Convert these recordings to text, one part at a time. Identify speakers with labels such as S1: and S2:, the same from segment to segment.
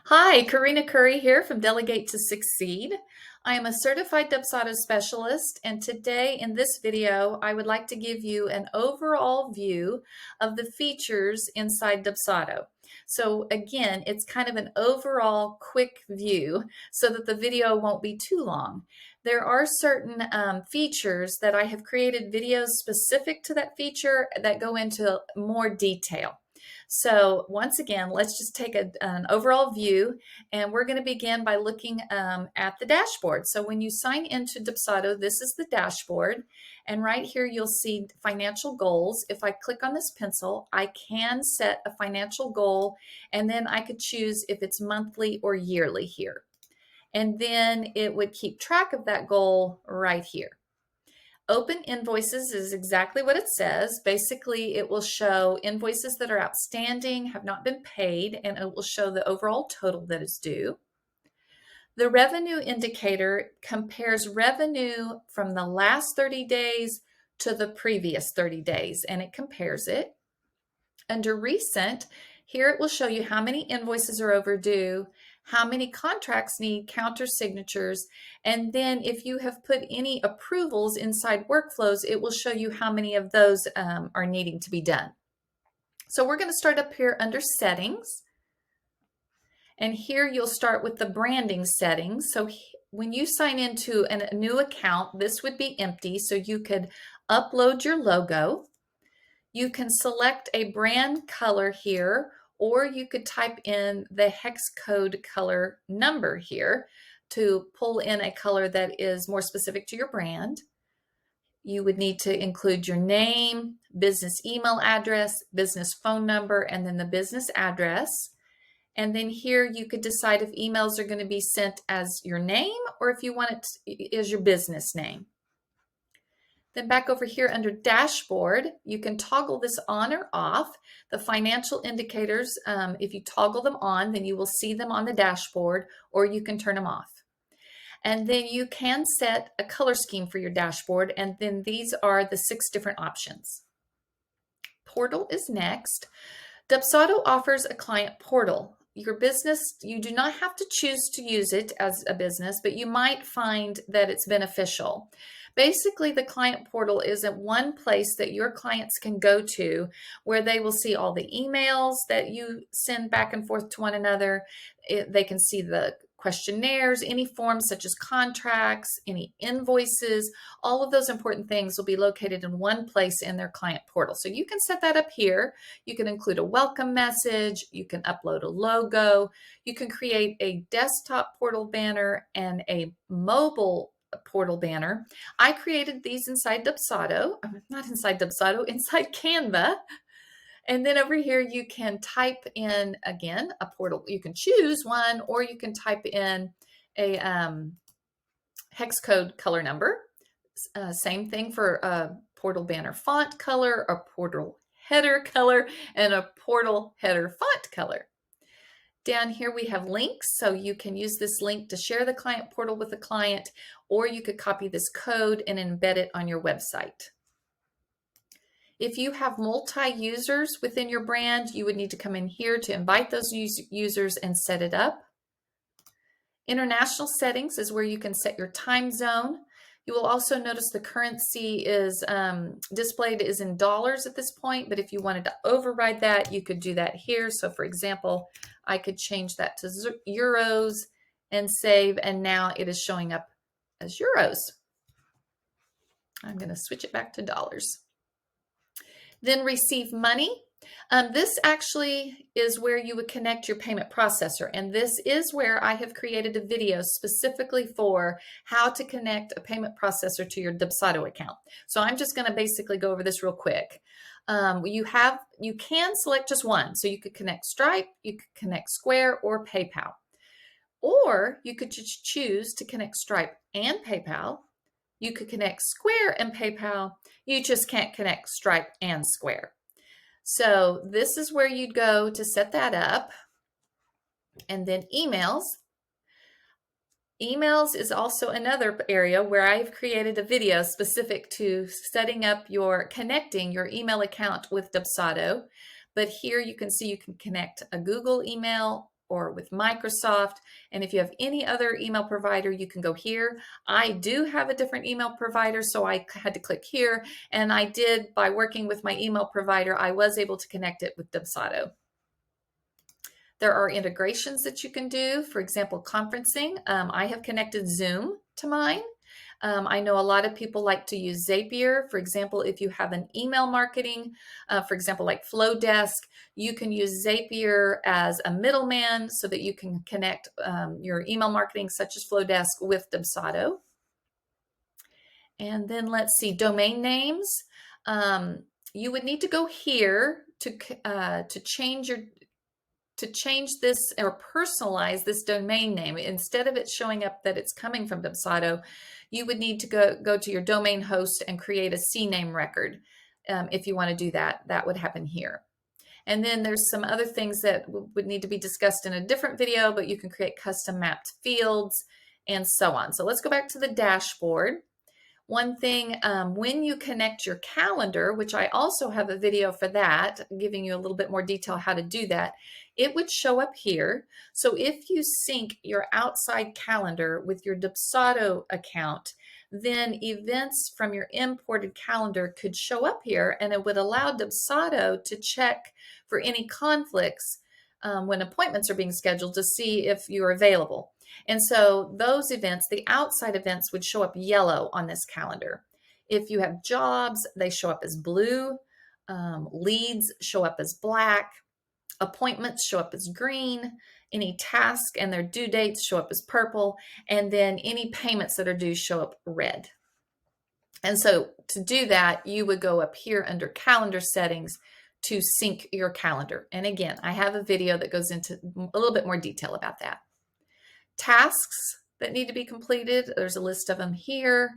S1: Hi, Karina Curry here from Delegate to Succeed. I am a certified Dubsado specialist, and today in this video, I would like to give you an overall view of the features inside Dubsado. So again, it's kind of an overall quick view so that the video won't be too long. There are certain features that I have created videos specific to that feature that go into more detail. So once again, let's just take an overall view, and we're going to begin by looking at the dashboard. So when you sign into Dubsado, this is the dashboard, and right here you'll see financial goals. If I click on this pencil, I can set a financial goal, and then I could choose if it's monthly or yearly here. And then it would keep track of that goal right here. Open invoices is exactly what it says. Basically, it will show invoices that are outstanding, have not been paid, and it will show the overall total that is due. The revenue indicator compares revenue from the last 30 days to the previous 30 days, and it compares it. Under recent, here it will show you how many invoices are overdue, how many contracts need counter signatures, and then if you have put any approvals inside workflows, it will show you how many of those are needing to be done. So we're going to start up here under settings, and here you'll start with the branding settings. So when you sign into a new account, this would be empty, so you could upload your logo. You can select a brand color here, or you could type in the hex code color number here to pull in a color that is more specific to your brand. You would need to include your name, business email address, business phone number, and then the business address. And then here you could decide if emails are going to be sent as your name or if you want it as your business name. Then back over here under dashboard, you can toggle this on or off. The financial indicators, if you toggle them on, then you will see them on the dashboard, or you can turn them off. And then you can set a color scheme for your dashboard, and then these are the 6 different options. Portal is next. Dubsado offers a client portal. Your business, you do not have to choose to use it as a business, but you might find that it's beneficial. Basically, the client portal is at one place that your clients can go to where they will see all the emails that you send back and forth to one another. They can see the questionnaires, any forms such as contracts, any invoices, all of those important things will be located in one place in their client portal. So you can set that up here. You can include a welcome message. You can upload a logo. You can create a desktop portal banner and a mobile portal banner. I created these inside Dubsado, not inside Dubsado, inside Canva. And then over here, you can type in, again, a portal. You can choose one, or you can type in a hex code color number. Same thing for a portal banner font color, a portal header color, and a portal header font color. Down here we have links, so you can use this link to share the client portal with a client, or you could copy this code and embed it on your website. If you have multi-users within your brand, you would need to come in here to invite those users and set it up. International settings is where you can set your time zone. You will also notice the currency is displayed is in dollars at this point, but if you wanted to override that, you could do that here. So for example, I could change that to euros and save, and now it is showing up as euros. I'm going to switch it back to dollars. Then receive money. This actually is where you would connect your payment processor, and this is where I have created a video specifically for how to connect a payment processor to your Dubsado account. So I'm just going to basically go over this real quick. You can select just one, so you could connect Stripe, you could connect Square, or PayPal, or you could just choose to connect Stripe and PayPal. You could connect Square and PayPal. You just can't connect Stripe and Square. So this is where you'd go to set that up. And then emails. Emails is also another area where I've created a video specific to setting up connecting your email account with Dubsado. But here you can see you can connect a Google email or with Microsoft. And if you have any other email provider, you can go here. I do have a different email provider, so I had to click here. And I did, by working with my email provider, I was able to connect it with Dubsado. There are integrations that you can do. For example, conferencing. I have connected Zoom to mine. I know a lot of people like to use Zapier. For example, if you have an email marketing, for example, like Flowdesk, you can use Zapier as a middleman so that you can connect your email marketing, such as Flowdesk, with Dubsado. And then let's see, domain names. You would need to go here to change this or personalize this domain name. Instead of it showing up that it's coming from Dubsado, you would need to go to your domain host and create a CNAME record. If you want to do that, that would happen here. And then there's some other things that would need to be discussed in a different video, but you can create custom mapped fields and so on. So let's go back to the dashboard. One thing, when you connect your calendar, which I also have a video for that, giving you a little bit more detail how to do that, it would show up here. So if you sync your outside calendar with your Dubsado account, then events from your imported calendar could show up here, and it would allow Dubsado to check for any conflicts when appointments are being scheduled to see if you're available. And so those events, the outside events, would show up yellow on this calendar. If you have jobs, they show up as blue. Leads show up as black. Appointments show up as green. Any tasks and their due dates show up as purple. And then any payments that are due show up red. And so to do that, you would go up here under calendar settings to sync your calendar. And again, I have a video that goes into a little bit more detail about that. Tasks that need to be completed, there's a list of them here.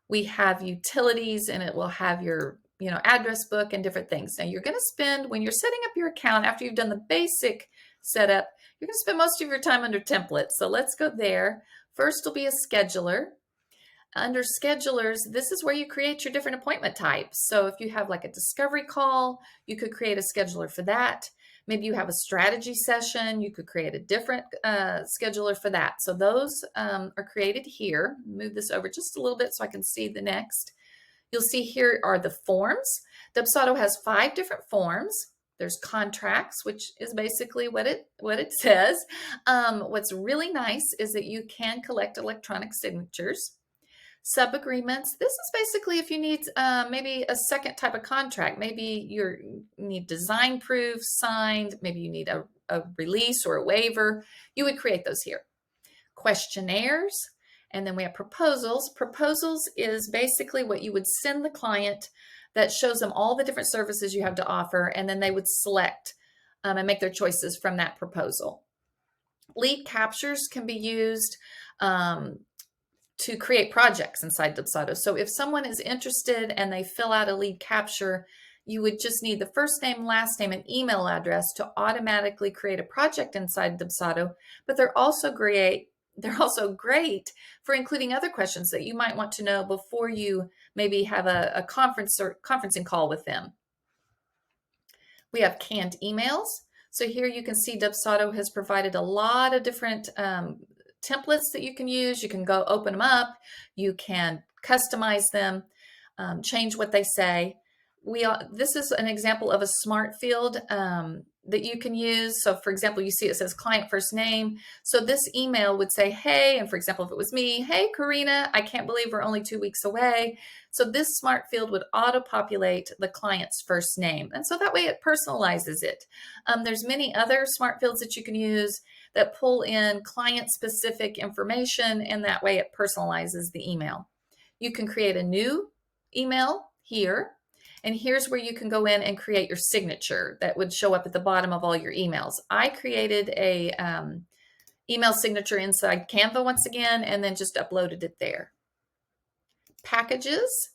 S1: We have utilities, and it will have your address book and different things. Now you're going to spend, when you're setting up your account, after you've done the basic setup, you're going to spend most of your time under templates. So let's go there. First will be a scheduler. Under schedulers, this is where you create your different appointment types. So if you have like a discovery call, you could create a scheduler for that. Maybe you have a strategy session, you could create a different scheduler for that. So those are created here. Move this over just a little bit so I can see the next. You'll see here are the forms. Dubsado has 5 different forms. There's contracts, which is basically what it says. What's really nice is that you can collect electronic signatures. Sub-agreements, this is basically if you need maybe a second type of contract. Maybe you need design proof signed, maybe you need a release or a waiver. You would create those here. Questionnaires, and then we have proposals. Proposals is basically what you would send the client that shows them all the different services you have to offer, and then they would select and make their choices from that proposal. Lead captures can be used to create projects inside Dubsado. So if someone is interested and they fill out a lead capture, you would just need the first name, last name, and email address to automatically create a project inside Dubsado. But they're also great for including other questions that you might want to know before you maybe have a conference or conferencing call with them. We have canned emails. So here you can see Dubsado has provided a lot of different templates that you can use. You can go open them up, you can customize them, change what they say. This is an example of a smart field that you can use. So for example, you see it says client first name. So this email would say, hey, and for example, if it was me, hey, Karina, I can't believe we're only 2 weeks away. So this smart field would auto-populate the client's first name. And so that way it personalizes it. There's many other smart fields that you can use that pull in client-specific information, and that way it personalizes the email. You can create a new email here, and here's where you can go in and create your signature that would show up at the bottom of all your emails. I created a email signature inside Canva once again, and then just uploaded it there. Packages.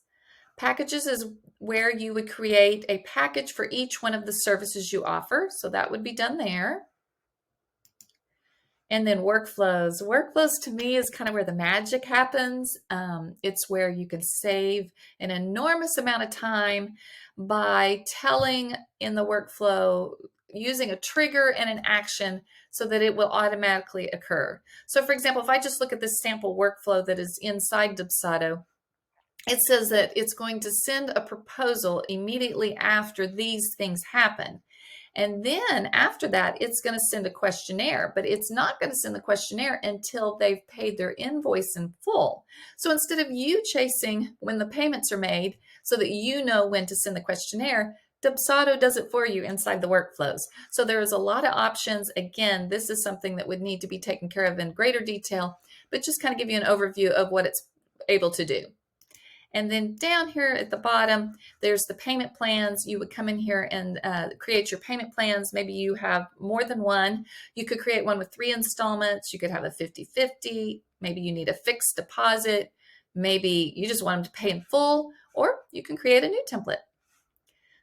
S1: Packages is where you would create a package for each one of the services you offer. So that would be done there. And then workflows. Workflows to me is kind of where the magic happens. It's where you can save an enormous amount of time by telling in the workflow, using a trigger and an action so that it will automatically occur. So for example, if I just look at this sample workflow that is inside Dubsado, it says that it's going to send a proposal immediately after these things happen. And then after that, it's going to send a questionnaire, but it's not going to send the questionnaire until they've paid their invoice in full. So instead of you chasing when the payments are made so that you know when to send the questionnaire, Dubsado does it for you inside the workflows. So there is a lot of options. Again, this is something that would need to be taken care of in greater detail, but just kind of give you an overview of what it's able to do. And then down here at the bottom, there's the payment plans. You would come in here and create your payment plans. Maybe you have more than one. You could create one with 3 installments. You could have a 50-50. Maybe you need a fixed deposit. Maybe you just want them to pay in full, or you can create a new template.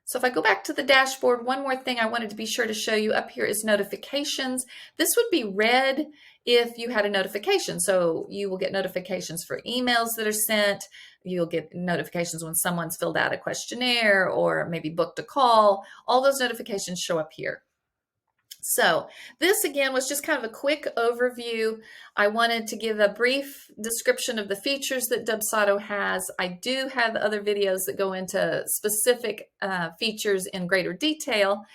S1: So if I go back to the dashboard, one more thing I wanted to be sure to show you up here is notifications. This would be red if you had a notification. So you will get notifications for emails that are sent. You'll get notifications when someone's filled out a questionnaire or maybe booked a call. All those notifications show up here. So this again was just kind of a quick overview. I wanted to give a brief description of the features that Dubsado has. I do have other videos that go into specific features in greater detail.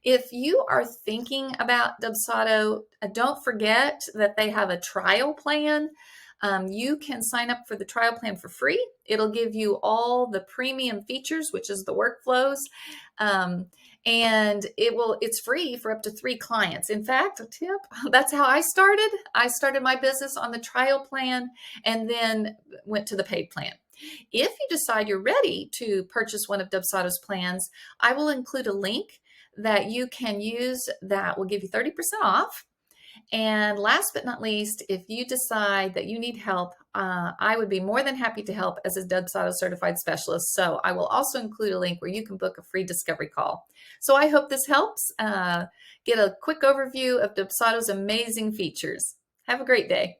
S1: If you are thinking about Dubsado, don't forget that they have a trial plan. You can sign up for the trial plan for free. It'll give you all the premium features, which is the workflows. And it's free for up to 3 clients. In fact, a tip, that's how I started. I started my business on the trial plan and then went to the paid plan. If you decide you're ready to purchase one of Dubsado's plans, I will include a link that you can use that will give you 30% off. And last but not least, if you decide that you need help, I would be more than happy to help as a Dubsado certified specialist. So I will also include a link where you can book a free discovery call. So I hope this helps. Get a quick overview of Dubsado's amazing features. Have a great day.